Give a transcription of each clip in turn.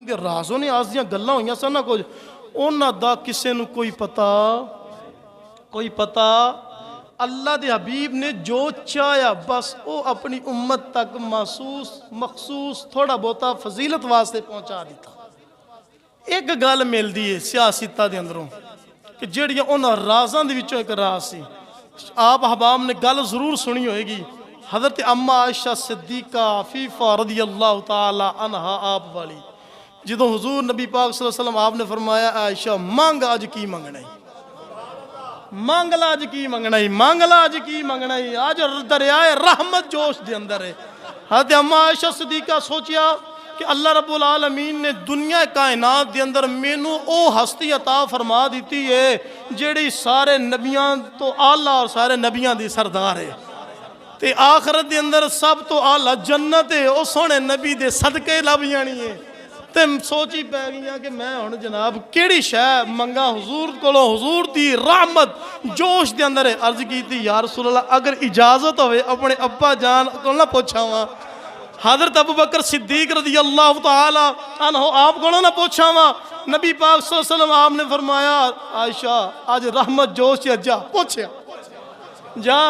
کہ رازوں نے آز دیاں گلاں ہوئیاں سن نہ کچھ انہاں دا کسے نو کوئی پتا اللہ دے حبیب نے جو چاہیا بس او اپنی امت تک مخصوص تھوڑا بہتا فضیلت واسطے پہنچا دیتا۔ ایک گل مل دی ہے سیاستہ دے اندروں کہ جڑیاں انہاں رازاں دے وچوں ایک راز سی، آپ احباب نے گل ضرور سنی ہوئے گی۔ حضرت اما عائشہ صدیقہ عفیفہ رضی اللہ تعالی عنہا آپ والی، جدو حضور نبی پاک صلی اللہ علیہ وسلم آپ نے فرمایا عائشہ مانگ آج کی منگنائی، مانگلا آج کی منگنائی، مانگلا آج کی منگنائی، آج دریائے رحمت جوش دے اندر ہے۔ حضرت اما عائشہ صدیقہ سوچیا کہ اللہ رب العالمین نے دنیا کائنات دے اندر مینوں او ہستی عطا فرما دیتی ہے جیڑی سارے نبیاں تو اعلیٰ اور سارے نبیاں دی سردار ہے، تے آخرت دے اندر سب تو اعلیٰ جنت ہے، او سونے نبی دے صدقے لب جانی ہے۔ تے سوچی پہ گئیاں کہ میں ہن جناب کیڑی شے منگا حضور کولو، حضور دی رحمت جوش دے اندر ہے۔ عرض کی تھی یا رسول اللہ اگر اجازت ہوئے اپنے ابا جان کو نہ پوچھا ہوا، حضرت ابو بکر صدیق رضی اللہ تعالی عنہ آپ کو نہ پوچھا ہوا، نبی پاک صلی اللہ علیہ وسلم آپ نے فرمایا عائشہ آج رحمت جوش یا جا پوچھیا، جا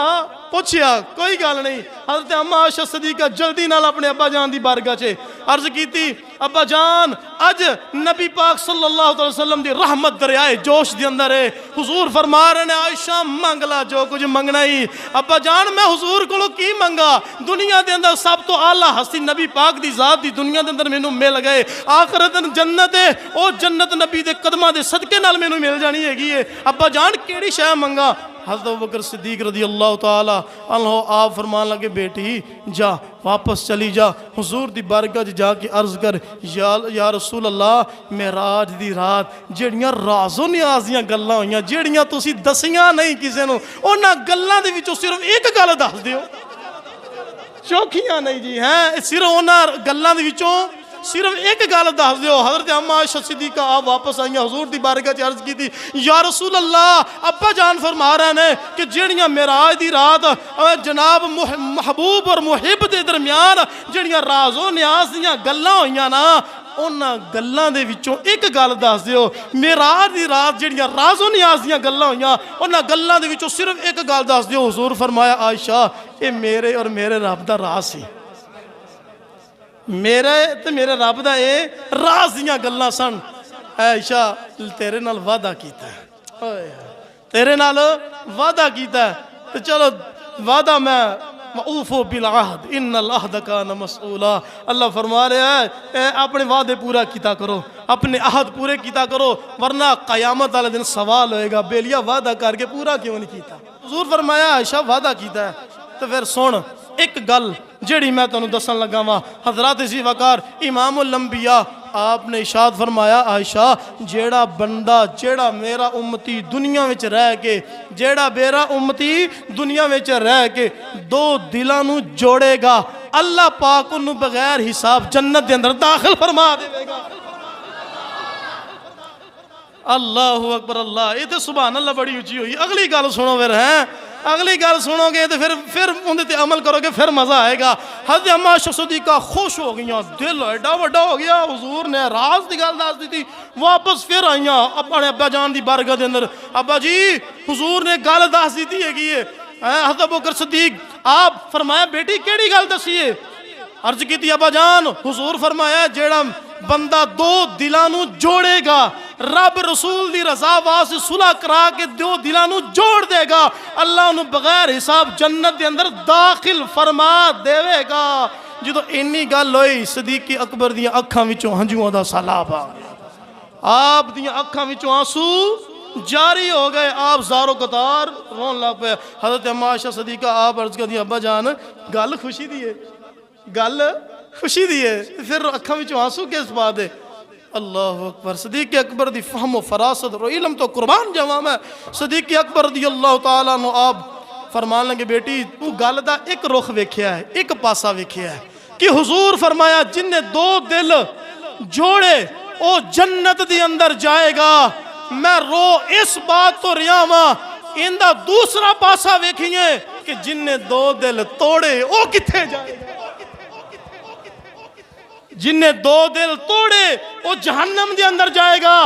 پوچھیا کوئی گل نہیں۔ حضرت اما عائشہ صدیقہ جلدی نال اپنے ابا جان دی بارگاہ چے عرض کی تھی ابا جان اج نبی پاک صلی اللہ علیہ وسلم دی رحمت دریائے جوش دی اندر ہے، حضور فرما رہے ہیں عائشہ منگلا جو کچھ منگنا ہی۔ ابا جان میں حضور کو کی منگا، دنیا دے اندر سب تو اعلیٰ ہستی نبی پاک دی ذات دی دنیا دے اندر مینوں مل گئے، آخرت جنت ہے، او جنت نبی دے قدماں دے صدقے نال مینوں مل جانی ہے گی۔ ابا جان کیڑی شے منگا؟ حضرت ابوبکر صدیق رضی اللہ تعالی عنہ آپ فرمان لگے بیٹی جا واپس چلی جا، حضور دی بارگاہ جا کے عرض کر یا رسول اللہ معراج دی رات جیڑیاں رازوں نیازیاں گلاں ہوئیاں جیڑیاں تسی دسیاں نہیں کسے نو، انہاں گلاں دے وچوں صرف ایک گل دس دیو، چوکھیاں نہیں جی ہیں، صرف انہاں گلاں دے وچوں صرف ایک گل دس دیو۔ حضرت اما عائشہ صدیقہ آپ واپس آئیاں، حضور دی بارگاہ چ عرض کی تھی یا رسول اللہ ابا جان فرما رہے ہیں کہ جڑیاں معراج دی رات جناب محبوب اور محب دے درمیان جڑیاں راز و نیاز دیاں گلاں ہوئیاں نا انہاں گلاں دے وچوں ایک گل دس دیو۔ معراج دی رات جڑیاں راز و نیاز دیاں گلاں ہوئیاں انہاں گلاں دے وچوں صرف ایک گل دس دیو۔ حضور فرمایا عائشہ اے میرے اور میرے رب دا راز سی، میرے تے میرے رب دا اے راز دیاں گلاں سن۔ عائشہ تیرے نال وعدہ کیتا ہے، تیرے نال وعدہ کیتا ہے، تو چلو وعدہ میں وَأُوفُوا بِالْعَهْدِ إِنَّ الْعَهْدَ كَانَ مَسْئُولًا۔ اللہ فرما رہا ہے اپنے وعدے پورا کیتا کرو، اپنے عہد پورے کیتا کرو، ورنہ قیامت والے دن سوال ہوئے گا بیلیا وعدہ کر کے پورا کیوں نہیں کیتا۔ حضور فرمایا عائشہ وعدہ کیتا ہے، تو پھر سن ایک گل جیڑی میں تانوں دسن لگا وا۔ حضرات ذی وقار امام الانبیاء آپ نے ارشاد فرمایا عائشہ جیڑا بندہ جیڑا میرا امتی دنیا وچ رہ کے جیڑا میرا امتی دنیا وچ رہ کے دو دلاں نو جوڑے گا اللہ پاک انہوں بغیر حساب جنت دے اندر داخل فرما دے گا۔ اللہ اکبر اللہ، یہ تو سبحان اللہ بڑی اونچی ہوئی۔ اگلی گل سنو پھر ہیں، اگلی گل سنو گے تو پھر اندے تے عمل کرو گے پھر مزہ آئے گا۔ حضرت اما عائشہ صدیقہ خوش ہو گئیاں، دل ایڈا وڈا ہو گیا، حضور نے راز دی گل دس دی تھی، واپس پھر آئیاں اپنے ابا جان دی بارگاہ دے اندر، ابا جی حضور نے گل دس دی تھی ہے۔ حضرت ابوبکر صدیق آپ فرمایا بیٹی کیڑی گل دسی ہے؟ عرض کی تھی ابا جان حضور فرمایا جیڑا بندہ دو دلاں نو جوڑے گا رب رسول دی رضا واسطے صلح کرا کے دو دلاں نو جوڑ دے گا، اللہ انہوں بغیر حساب جنت دے اندر داخل فرما دے گا۔ جدو اینی گل ہوئی صدیق اکبر دیاں اکھاں وچوں ہنجوؤں دا سیلاب آ گیا، آپ دیاں اکھاں وچوں آنسو جاری ہو گئے، آپ زارو قطار رون لگ پہ۔ حضرت اما عائشہ صدیقہ آپ عرض کر دیا ابا جان گل خوشی دیئے، گل خوشی دیئے، پھر اکھاں وچوں آنسو کس بات ہے؟ اللہ اکبر۔ صدیق اکبر دی فہم و فراست اور علم تو قربان جوام ہے۔ صدیق اکبر رضی اللہ تعالیٰ عنہ آپ فرمان لگے بیٹی تو گل دا ایک رخ ویکھیا ہے، ایک پاسا ویکھیا ہے کہ حضور فرمایا جن نے دو دل جوڑے او جنت دی اندر جائے گا، میں رو اس بات تو رہا ہاں اندہ دوسرا پاسا ویکھیے کہ جن نے دو دل توڑے او کتھے جائے گا، جن نے دو دل توڑے وہ جہنم دے اندر جائے گا۔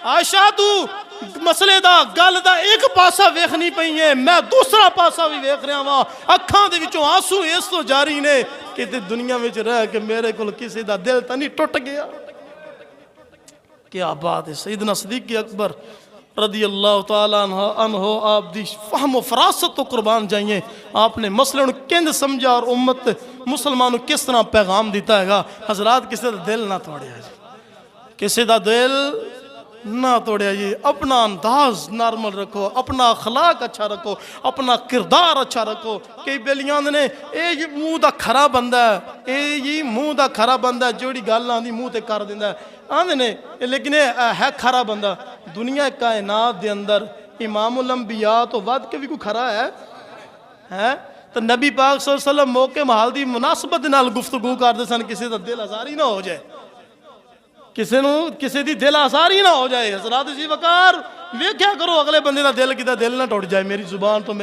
عائشہ تو مسئلے دا گل دا ایک پاسا ویکھنی پئی ہے، میں دوسرا پاسا بھی ویکھ رہا ہاں، اکھاں دے وچوں آنسو اس تو جاری نے کہ تے دنیا وچ رہ کے میرے کول کسی دا دل تا نہیں ٹوٹ گیا۔ کیا بات ہے۔ سیدنا صدیق اکبر رضی اللہ تعالیٰ عنہ آپ دی فہم و فراست تو قربان جائیں، آپ نے مسئلے ان کند سمجھا اور امت مسلمانوں کس طرح پیغام دیتا ہے گا۔ حضرات کسی دا دل نہ توڑیا جی، کسی دا دل نہ توڑیا جی، اپنا انداز نارمل رکھو، اپنا اخلاق اچھا رکھو، اپنا کردار اچھا رکھو۔ کئی بیلیاں نے اے جی منہ دا کھرا بندہ ہے، اے جی منہ دا کھرا بندہ ہے، جوڑی گل آندی منہ تے کر دیندا ہے آندے نے، لیکن ہے کھرا بندہ۔ دنیا کائنات دے اندر امام الانبیاء تو ود کے بھی کوئی کھرا ہے تو نبی پاک صلی اللہ علیہ وسلم موقع محال دی مناسبت نال گفتگو کردے سن، کسی دا دل آزاری نہ ہو جائے، کسی دی دل آزاری نہ ہو جائے۔ حضرات اسی وقار ویکھیا کرو اگلے بندے دا دل کیتا دل نہ ٹوٹ جائے، میری زبان تو